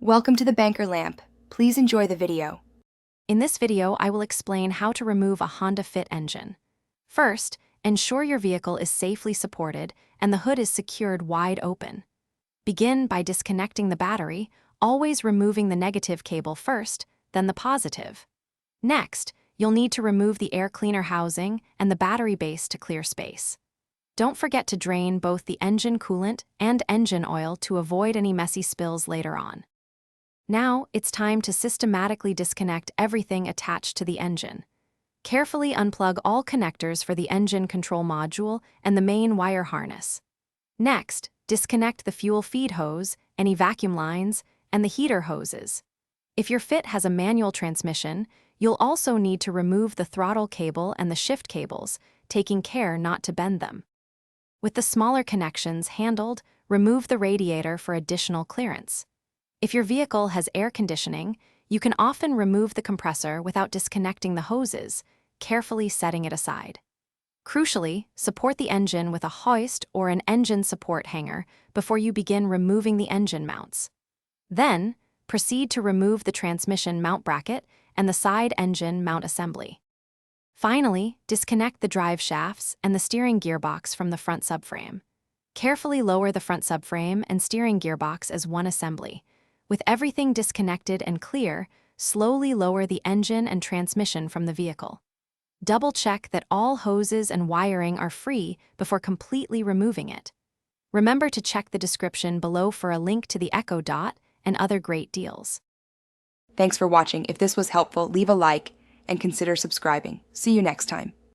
Welcome to the Banker Lamp. Please enjoy the video. In this video, I will explain how to remove a Honda Fit engine. First, ensure your vehicle is safely supported and the hood is secured wide open. Begin by disconnecting the battery, always removing the negative cable first, then the positive. Next, you'll need to remove the air cleaner housing and the battery base to clear space. Don't forget to drain both the engine coolant and engine oil to avoid any messy spills later on. Now, it's time to systematically disconnect everything attached to the engine. Carefully unplug all connectors for the engine control module and the main wire harness. Next, disconnect the fuel feed hose, any vacuum lines, and the heater hoses. If your Fit has a manual transmission, you'll also need to remove the throttle cable and the shift cables, taking care not to bend them. With the smaller connections handled, remove the radiator for additional clearance. If your vehicle has air conditioning, you can often remove the compressor without disconnecting the hoses, carefully setting it aside. Crucially, support the engine with a hoist or an engine support hanger before you begin removing the engine mounts. Then, proceed to remove the transmission mount bracket and the side engine mount assembly. Finally, disconnect the drive shafts and the steering gearbox from the front subframe. Carefully lower the front subframe and steering gearbox as one assembly. With everything disconnected and clear, slowly lower the engine and transmission from the vehicle. Double-check that all hoses and wiring are free before completely removing it. Remember to check the description below for a link to the Echo Dot and other great deals. Thanks for watching. If this was helpful, leave a like and consider subscribing. See you next time.